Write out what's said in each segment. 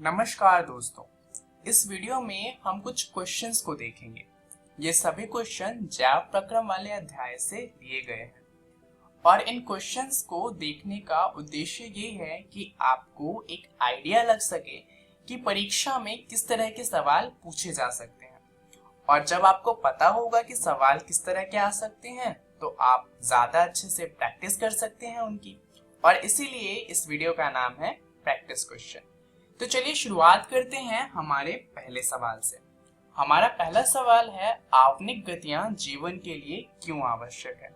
नमस्कार दोस्तों, इस वीडियो में हम कुछ क्वेश्चंस को देखेंगे। ये सभी क्वेश्चन जैव प्रक्रम वाले अध्याय से लिए गए हैं और इन क्वेश्चंस को देखने का उद्देश्य ये है कि आपको एक आइडिया लग सके कि परीक्षा में किस तरह के सवाल पूछे जा सकते हैं। और जब आपको पता होगा कि सवाल किस तरह के आ सकते हैं तो आप ज्यादा अच्छे से प्रैक्टिस कर सकते हैं उनकी। और इसीलिए इस वीडियो का नाम है प्रैक्टिस क्वेश्चन। तो चलिए शुरुआत करते हैं हमारे पहले सवाल से। हमारा पहला सवाल है, आवनिक गतियां जीवन के लिए क्यों आवश्यक है।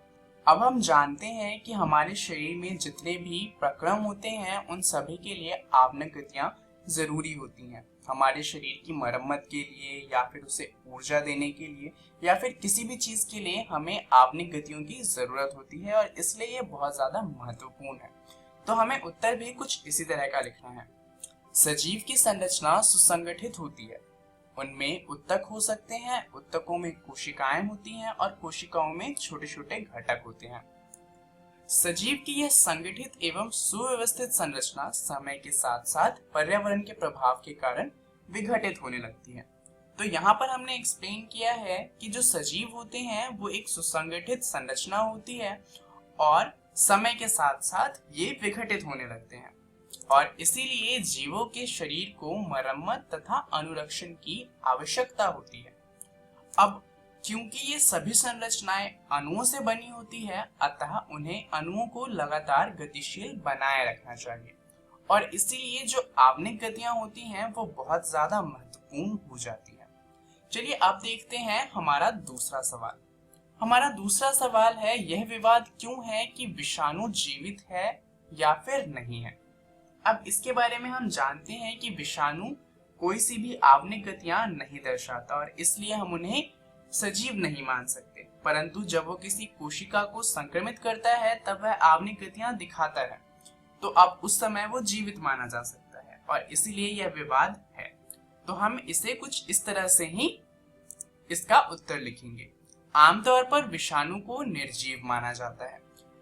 अब हम जानते हैं कि हमारे शरीर में जितने भी प्रक्रम होते हैं उन सभी के लिए आवनिक गतियां जरूरी होती हैं। हमारे शरीर की मरम्मत के लिए या फिर उसे ऊर्जा देने के लिए या फिर किसी भी चीज के लिए हमें आवनिक गतियों की जरूरत होती है और इसलिए ये बहुत ज्यादा महत्वपूर्ण है। तो हमें उत्तर भी कुछ इसी तरह का लिखना है। सजीव की संरचना सुसंगठित होती है। उनमें उत्तक हो सकते हैं, उत्तकों में कोशिकाएं होती हैं और कोशिकाओं में छोटे छोटे घटक होते हैं। सजीव की यह संगठित एवं सुव्यवस्थित संरचना समय के साथ साथ पर्यावरण के प्रभाव के कारण विघटित होने लगती है। तो यहाँ पर हमने एक्सप्लेन किया है कि जो सजीव होते हैं वो एक सुसंगठित संरचना होती है और समय के साथ साथ ये विघटित होने लगते हैं और इसीलिए जीवों के शरीर को मरम्मत तथा अनुरक्षण की आवश्यकता होती है। अब क्योंकि ये सभी संरचनाएं अणुओं से बनी होती है, अतः उन्हें अणुओं को लगातार गतिशील बनाए रखना चाहिए और इसीलिए जो आवनिक गतियां होती हैं वो बहुत ज्यादा महत्वपूर्ण हो जाती है। चलिए अब देखते हैं हमारा दूसरा सवाल। हमारा दूसरा सवाल है, यह विवाद क्यों है कि विषाणु जीवित है या फिर नहीं है। अब इसके बारे में हम जानते हैं कि विषाणु कोई सी भी आवनिक गतियां नहीं दर्शाता और इसलिए हम उन्हें सजीव नहीं मान सकते, परंतु जब वो किसी कोशिका को संक्रमित करता है तब वह आवनिक गतियां दिखाता है, तो अब उस समय वो जीवित माना जा सकता है और इसीलिए यह विवाद है। तो हम इसे कुछ इस तरह से ही इसका उत्तर लिखेंगे। आमतौर पर विषाणु को निर्जीव माना जाता है।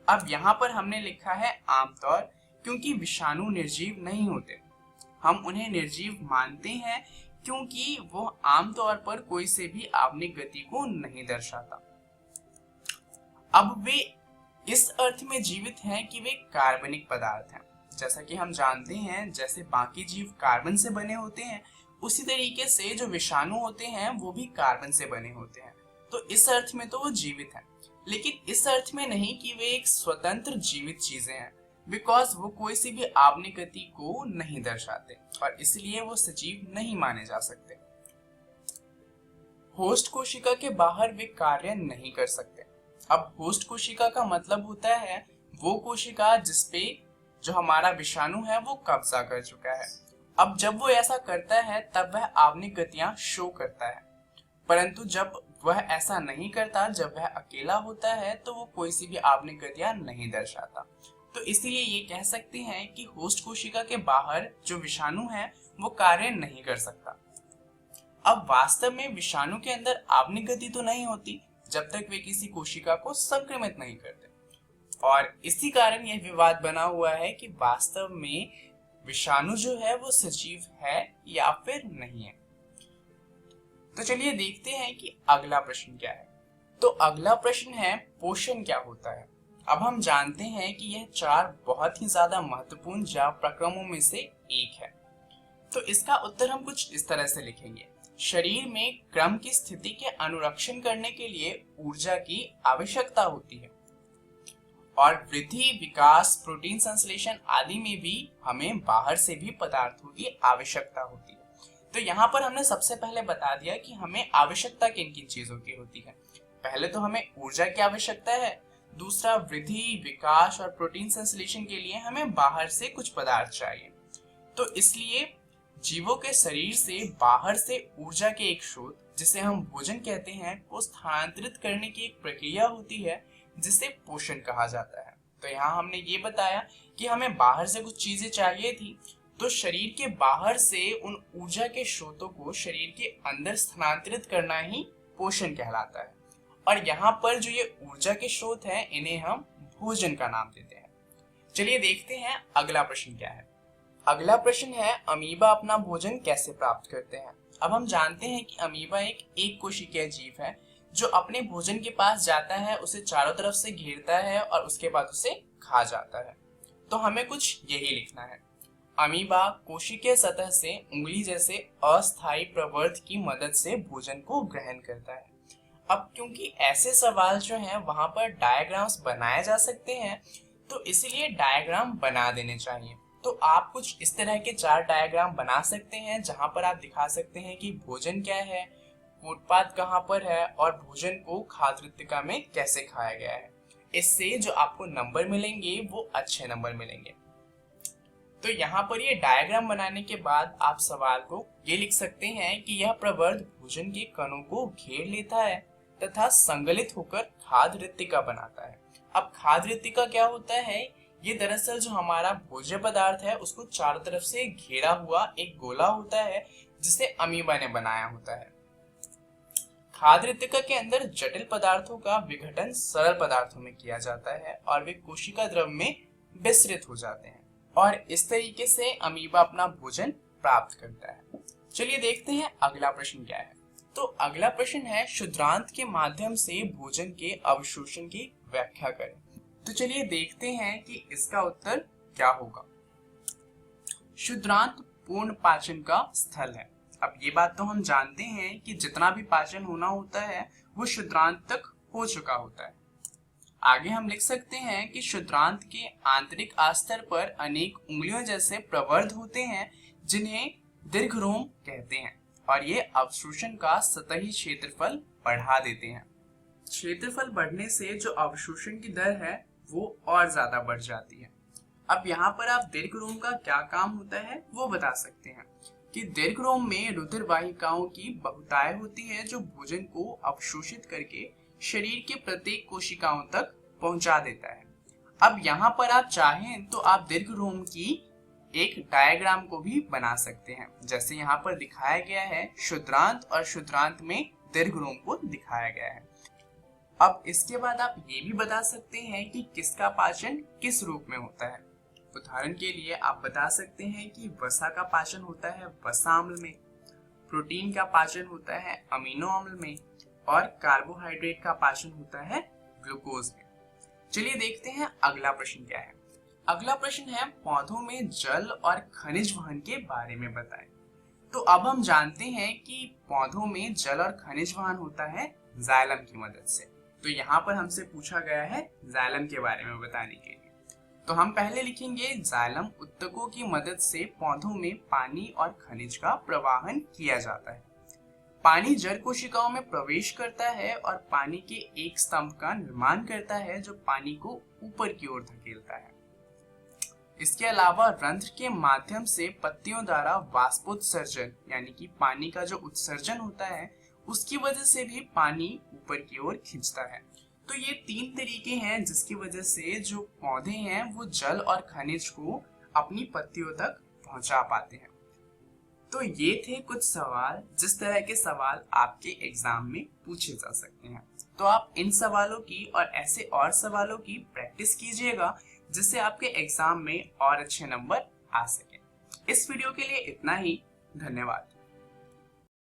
अब यहाँ पर हमने लिखा है आमतौर, क्योंकि विषाणु निर्जीव नहीं होते। हम उन्हें निर्जीव मानते हैं क्योंकि वो आमतौर पर कोई से भी आवनिक गति को नहीं दर्शाता। अब वे इस अर्थ में जीवित हैं कि वे कार्बनिक पदार्थ हैं। जैसा कि हम जानते हैं, जैसे बाकी जीव कार्बन से बने होते हैं, उसी तरीके से जो विषाणु होते हैं वो भी कार्बन से बने होते हैं। तो इस अर्थ में तो वो जीवित हैं, लेकिन इस अर्थ में नहीं कि वे एक स्वतंत्र जीवित चीजें हैं, बिकॉज वो कोई सी भी आवनिक गति को नहीं दर्शाते और इसलिए वो सजीव नहीं माने जा सकते। होस्ट कोशिका के बाहर वे कार्य नहीं कर सकते। अब होस्ट कोशिका का मतलब होता है वो कोशिका जिसपे जो हमारा विषाणु है वो कब्जा कर चुका है। अब जब वो ऐसा करता है तब वह आवनिक गतियां शो करता है, परंतु जब वह ऐसा नहीं करता, जब वह अकेला होता है तो वो कोई सी भी आवनिक गतियां नहीं दर्शाता। तो इसीलिए ये कह सकते हैं कि होस्ट कोशिका के बाहर जो विषाणु है वो कार्य नहीं कर सकता। अब वास्तव में विषाणु के अंदर आवनिक गति तो नहीं होती जब तक वे किसी कोशिका को संक्रमित नहीं करते और इसी कारण यह विवाद बना हुआ है कि वास्तव में विषाणु जो है वो सजीव है या फिर नहीं है। तो चलिए देखते हैं कि अगला प्रश्न क्या है। तो अगला प्रश्न है, पोषण क्या होता है। अब हम जानते हैं कि यह चार बहुत ही ज्यादा महत्वपूर्ण जैव प्रक्रमों में से एक है। तो इसका उत्तर हम कुछ इस तरह से लिखेंगे। शरीर में क्रम की स्थिति के अनुरक्षण करने के लिए ऊर्जा की आवश्यकता होती है और वृद्धि, विकास, प्रोटीन संश्लेषण आदि में भी हमें बाहर से भी पदार्थों की आवश्यकता होती है। तो यहाँ पर हमने सबसे पहले बता दिया कि हमें आवश्यकता किन किन चीजों की होती है। पहले तो हमें ऊर्जा की आवश्यकता है, दूसरा वृद्धि, विकास और प्रोटीन संश्लेषण के लिए हमें बाहर से कुछ पदार्थ चाहिए। तो इसलिए जीवों के शरीर से बाहर से ऊर्जा के एक स्रोत, जिसे हम भोजन कहते हैं, को स्थानांतरित करने की एक प्रक्रिया होती है जिसे पोषण कहा जाता है। तो यहाँ हमने ये बताया कि हमें बाहर से कुछ चीजें चाहिए थी, तो शरीर के बाहर से उन ऊर्जा के स्रोतों को शरीर के अंदर स्थानांतरित करना ही पोषण कहलाता है। और यहाँ पर जो ये ऊर्जा के स्रोत हैं, इन्हें हम भोजन का नाम देते हैं। चलिए देखते हैं अगला प्रश्न क्या है। अगला प्रश्न है, अमीबा अपना भोजन कैसे प्राप्त करते हैं। अब हम जानते हैं कि अमीबा एक कोशिकीय जीव है जो अपने भोजन के पास जाता है, उसे चारों तरफ से घेरता है और उसके बाद उसे खा जाता है। तो हमें कुछ यही लिखना है। अमीबा कोशिकीय सतह से उंगली जैसे अस्थायी प्रवर्ध की मदद से भोजन को ग्रहण करता है। अब क्योंकि ऐसे सवाल जो हैं वहां पर डायग्राम्स बनाए जा सकते हैं, तो इसीलिए डायग्राम बना देने चाहिए। तो आप कुछ इस तरह के 4 डायग्राम बना सकते हैं जहां पर आप दिखा सकते हैं कि भोजन क्या है, उत्पाद कहाँ पर है और भोजन को खाद्य वृत्तिका में कैसे खाया गया है। इससे जो आपको नंबर मिलेंगे वो अच्छे नंबर मिलेंगे। तो यहाँ पर ये डायग्राम बनाने के बाद आप सवाल को ये लिख सकते हैं कि यह प्रवर्ध भोजन के कणों को घेर लेता है तथा संगलित होकर खाद्य वृत्तिका बनाता है। अब खाद्य वृत्तिका क्या होता है, ये दरअसल जो हमारा भोज्य पदार्थ है उसको चारों तरफ से घेरा हुआ एक गोला होता है जिसे अमीबा ने बनाया होता है। खाद्य वृत्तिका के अंदर जटिल पदार्थों का विघटन सरल पदार्थों में किया जाता है और वे कोशिका द्रव में विस्तृत हो जाते हैं और इस तरीके से अमीबा अपना भोजन प्राप्त करता है। चलिए देखते हैं अगला प्रश्न क्या है। तो अगला प्रश्न है, क्षुद्रांत के माध्यम से भोजन के अवशोषण की व्याख्या करें। तो चलिए देखते हैं कि इसका उत्तर क्या होगा। क्षुद्रांत पूर्ण पाचन का स्थल है। अब ये बात तो हम जानते हैं कि जितना भी पाचन होना होता है वो क्षुद्रांत तक हो चुका होता है। आगे हम लिख सकते हैं कि क्षुद्रांत के आंतरिक आस्तर पर अनेक उंगलियों जैसे प्रवर्ध होते हैं जिन्हें दीर्घरोम कहते हैं और ये अवशोषण का सतही क्षेत्रफल बढ़ा देते हैं। क्षेत्रफल बढ़ने से जो अवशोषण की दर है वो और ज्यादा बढ़ जाती है। अब यहाँ पर आप दीर्घरोम का क्या काम होता है वो बता सकते हैं कि दीर्घरोम में रुधिर वाहिकाओं की बहुतायत होती है जो भोजन को अवशोषित करके शरीर के प्रत्येक कोशिकाओं तक पहुंचा देता है। अब यहाँ पर आप चाहें तो आप दीर्घरोम की एक डायग्राम को भी बना सकते हैं, जैसे यहाँ पर दिखाया गया है क्षुद्रांत और क्षुद्रांत में दीर्घरोम को दिखाया गया है। अब इसके बाद आप ये भी बता सकते हैं कि किसका पाचन किस रूप में होता है। उदाहरण के लिए आप बता सकते हैं कि वसा का पाचन होता है वसा अम्ल में, प्रोटीन का पाचन होता है अमीनो अम्ल में और कार्बोहाइड्रेट का पाचन होता है ग्लूकोज में। चलिए देखते हैं अगला प्रश्न क्या है। अगला प्रश्न है, पौधों में जल और खनिज वहन के बारे में बताएं। तो अब हम जानते हैं कि पौधों में जल और खनिज वहन होता है जाइलम की मदद से। तो यहाँ पर हमसे पूछा गया है जाइलम के बारे में बताने के लिए। तो हम पहले लिखेंगे, जाइलम उत्तकों की मदद से पौधों में पानी और खनिज का प्रवाहन किया जाता है। पानी जड़ कोशिकाओं में प्रवेश करता है और पानी के एक स्तंभ का निर्माण करता है जो पानी को ऊपर की ओर धकेलता है। इसके अलावा रंध्र के माध्यम से पत्तियों द्वारा वाष्पोत्सर्जन यानी कि पानी का जो उत्सर्जन होता है उसकी वजह से भी पानी ऊपर की ओर खींचता है। तो ये 3 तरीके हैं जिसकी वजह से जो पौधे हैं वो जल और खनिज को अपनी पत्तियों तक पहुंचा पाते हैं। तो ये थे कुछ सवाल जिस तरह के सवाल आपके एग्जाम में पूछे जा सकते हैं। तो आप इन सवालों की और ऐसे और सवालों की प्रैक्टिस कीजिएगा जिससे आपके एग्जाम में और अच्छे नंबर आ सके। इस वीडियो के लिए इतना ही। धन्यवाद।